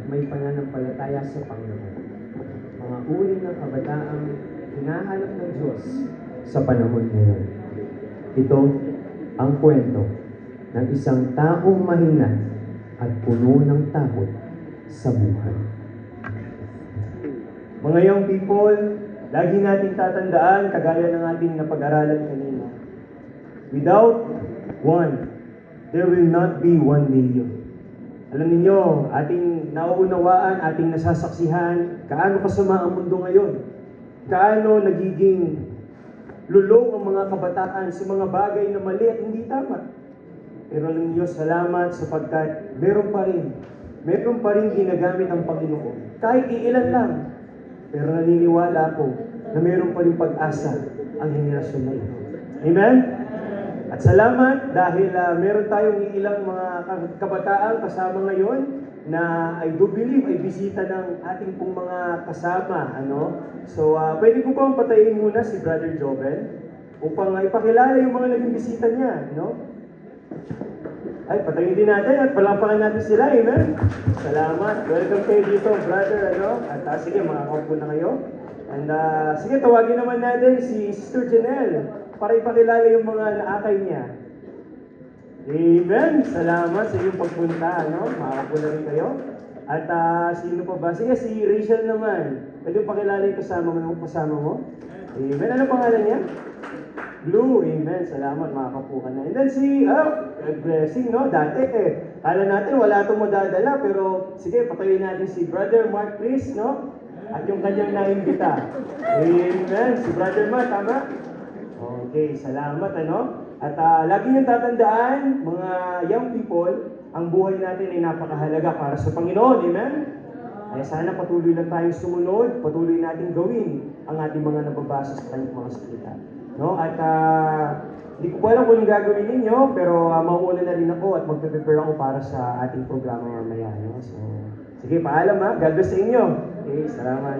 may pananampalataya sa Panginoon. Mga uri ng kabataang hinahanap ng Diyos sa panahon ngayon. Ito ang kwento ng isang taong mahina at puno ng takot sa buhay. Mga young people, lagi nating tatandaan, kagaya ng ating napag-aralan kanina, without one, there will not be 1 million. Alam niyo, ating nauunawaan, ating nasasaksihan, kaano kasama ang mundo ngayon. Kaano nagiging lulong ang mga kabataan sa mga bagay na mali at hindi tama. Pero alam niyo, salamat sapagkat meron pa rin ginagamit ang Panginoon. Kahit iilan lang. Pero naniniwala ako na meron pa rin pag-asa ang henerasyon na ito. Amen? At salamat dahil meron tayong ilang mga kabataan kasama ngayon na I do believe ay bisita ng ating pong mga kasama. So, pwede ko bang patayin muna si Brother Joven upang ipakilala yung mga naging bisita niya. Ay, patayin din natin at palampakan natin sila. Amen? Salamat. Welcome kayo dito, brother. At sige, makakaupo na kayo. And sige, tawagin naman natin si Sister Janelle para ipakilala yung mga naakay niya. Amen. Salamat sa iyong pagpunta. Makakaupo na rin kayo. At sino pa ba? Sige, si Rachel naman. Pwede pakilala yung kasama mo? Amen. Ano pangalan niya? Blue, amen. Salamat, makakapukan na. And then blessing, dati kala natin wala itong madadala, pero sige, patayin natin si Brother Mark Chris, at yung kanyang naimbita. Amen. Si Brother Mark, tama? Okay, salamat, At lagi niyong tatandaan, mga young people, ang buhay natin ay napakahalaga para sa Panginoon, amen? Ay sana patuloy lang tayong sumunod, patuloy natin gawin ang ating mga nababasa sa kanyang mga salita. At hindi ko po alam kung gagawin ninyo, pero mauuna na rin ako at magpe-prepare ako para sa ating programa mamaya. So, sige, paalam ha. God bless sa inyo. Okay, salamat.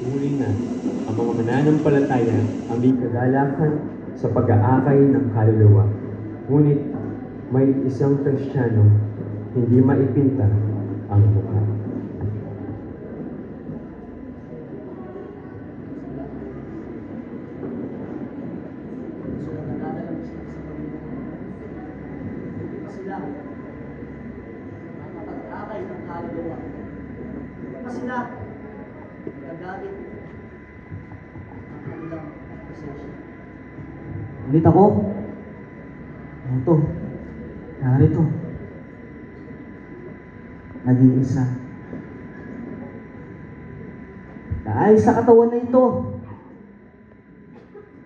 Muli na, ang mga mananampalataya ang may kagalakan sa pag-aakay ng kaluluwa. Ngunit may isang Kristiyano hindi maipinta ang mukha. Nakapag-akay ng kaluluwa. Kasi na, gagamit ang kanilang posesyon. Ulit ako. Ito. Narito. Nag-iisa. Dahil sa katawan na ito,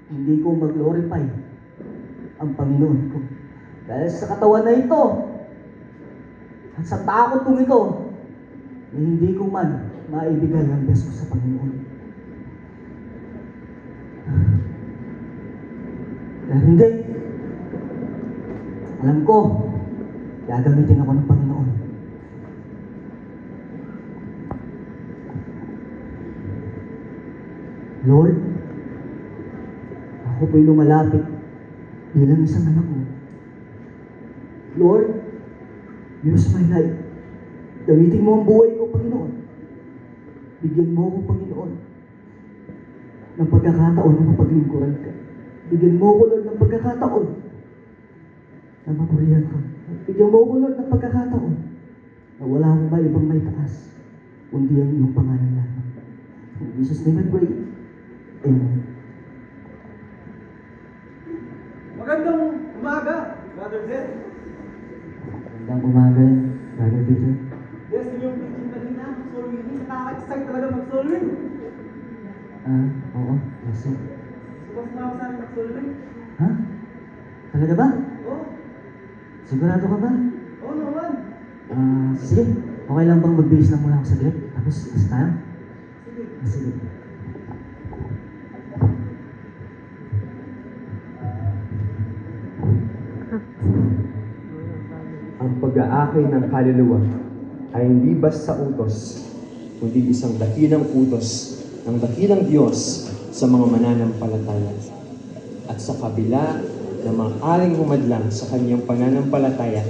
hindi ko mag-glorify ang Panginoon ko. Dahil sa katawan na ito, at sa takot kong ito, na hindi ko man maibigay ang best ko sa Panginoon. Dahil hindi, alam ko, gagamitin ako ng Panginoon. Lord, ako po'y lumalapit bilang isang anak mo. Lord, use my life. Gamitin mo ang buhay ko, Panginoon. Bigyan mo ako, Panginoon, ng pagkakataon na mapaglingkuran ka. Bigyan mo ko, Lord, ng pagkakataon na mapurihan ka. Bigyan mo ko, Lord, ng pagkakataon na wala akong ibang may taas, kundi ang iyong pangalan lamang. In Jesus' name I pray. Amen. Magandang umaga, Brother Zed. Magandang umaga, Brother Peter. Yes, yung preaching kanina, soul winning. Nakaka-excite talaga mag-soul win. Oo. Yes, sir. Subas na ako sa akin mag-soul win. Ha? Talaga ba? Oo. Sigurado ka ba? Oo naman. Sige. Okay lang bang mag-base lang muna ako saglit? Tapos, isa tayo? Sige. Sige. Ang pag-aakay ng kaluluwa ay hindi basta utos, kundi isang dakilang utos ng dakilang Diyos sa mga mananampalataya. At sa kabila na maaaring humadlang sa kanyang pananampalataya,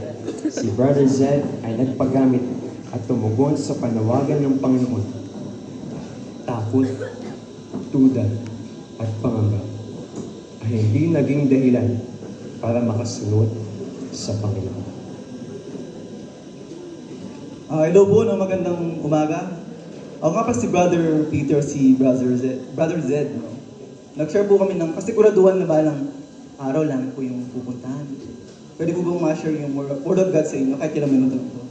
si Brother Zed ay nagpagamit at tumugon sa panawagan ng Panginoon. Takot, tuda, at pangamba ay hindi naging dahilan para makasunod sa Panginoon. Hello po, magandang umaga. Ako nga pa si Brother Peter, si Brother Zed. No? Nag-share po kami ng kasiguraduhan na balang araw lang po yung pupuntahan. Pwede po bang ma-share yung Word of God sa inyo kahit ilang minuto lang po?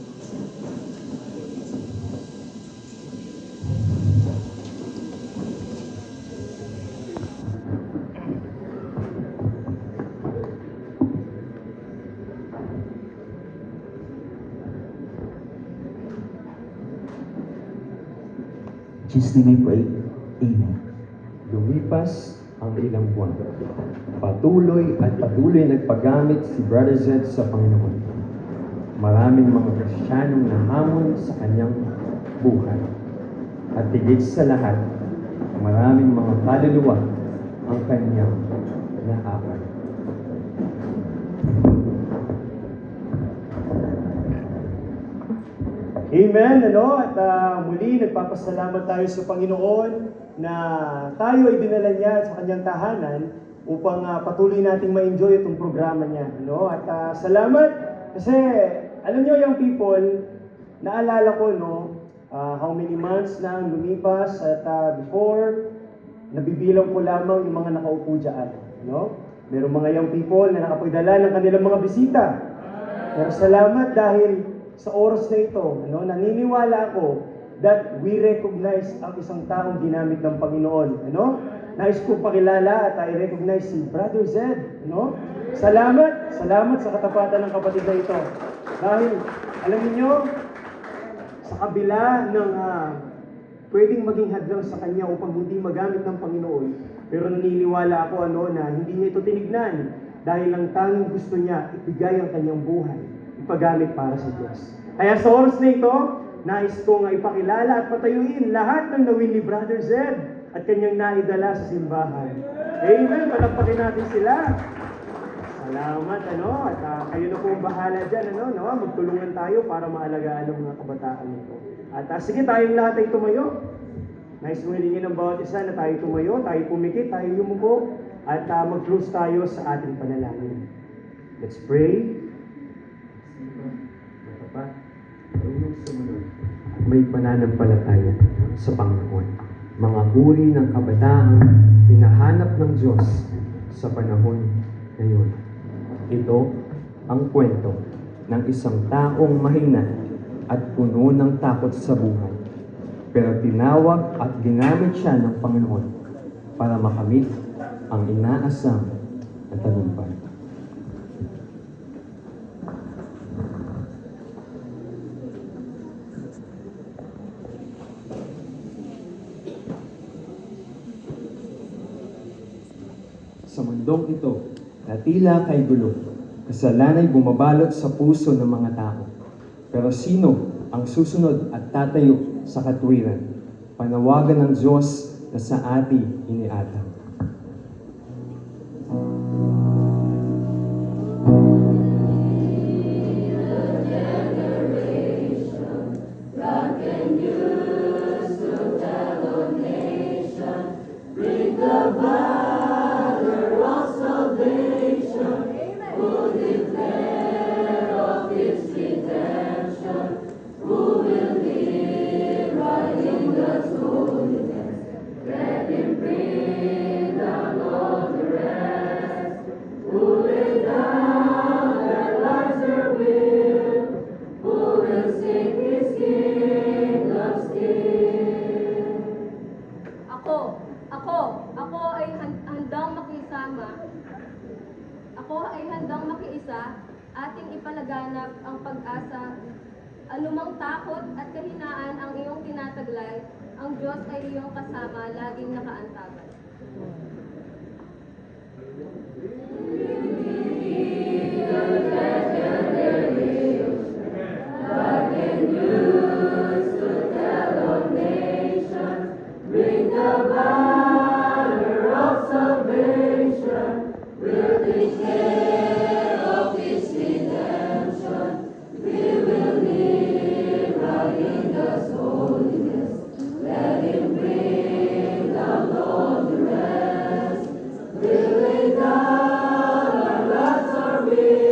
In Jesus' name I pray. Amen. Lumipas ang ilang buwan. Patuloy nagpagamit si Brother Zed sa Panginoon. Maraming mga Kristiyanong nahamon sa kanyang buhay. At higit sa lahat, maraming mga kaluluwa ang kanyang naakay. Amen, At muli, nagpapasalamat tayo sa Panginoon na tayo ay dinala niya sa kanyang tahanan upang patuloy nating ma-enjoy itong programa niya, At salamat kasi, alam niyo, young people, naalala ko, how many months na ang lumipas at before, nabibilang ko lamang yung mga nakaupo dyan, Merong mga young people na nakapagdala ng kanilang mga bisita. Pero salamat dahil sa oras na ito, naniniwala ako that we recognize ang isang taong ginamit ng Panginoon. Nais ko pakilala at i-recognize si Brother Zed. Salamat sa katapatan ng kapatid na ito. Dahil, alam niyo, sa kabila ng pwedeng maging hadlang sa kanya upang hindi magamit ng Panginoon, pero naniniwala ako na hindi niya ito tinignan dahil ang tanging gusto niya ibigay ang kanyang buhay, ipagamit para sa Diyos. Kaya sa oras na ito, nais kong ipakilala at patayuin lahat ng nawin ni Brother Zed at kanyang naidala sa simbahan. Amen! Palakpakin natin sila. Salamat, At kayo na pong bahala dyan, Magtulungan tayo para maalagaan ang mga kabataan nito. At sige, tayong lahat ay tumayo. Nais mong hilingin ng bawat isa na tayo tumayo, tayo pumikit, tayo yumuko, at mag-close tayo sa ating panalangin. Let's pray. Marunong sumunod at may pananampalataya sa Panginoon. Mga uri ng kabataang hinahanap ng Diyos sa panahon ngayon. Ito ang kwento ng isang taong mahina at puno ng takot sa buhay. Pero tinawag at ginamit siya ng Panginoon para makamit ang inaasam na tagumpay. Sa mundong ito, na tila kay gulo, kasalanay bumabalot sa puso ng mga tao. Pero sino ang susunod at tatayo sa katwiran? Panawagan ng Diyos na sa atin iniatang. Ako ay handang makiisa, ating ipalaganap ang pag-asa. Anumang takot at kahinaan ang iyong tinataglay, ang Diyos ay iyong kasama, laging nakaantaban. We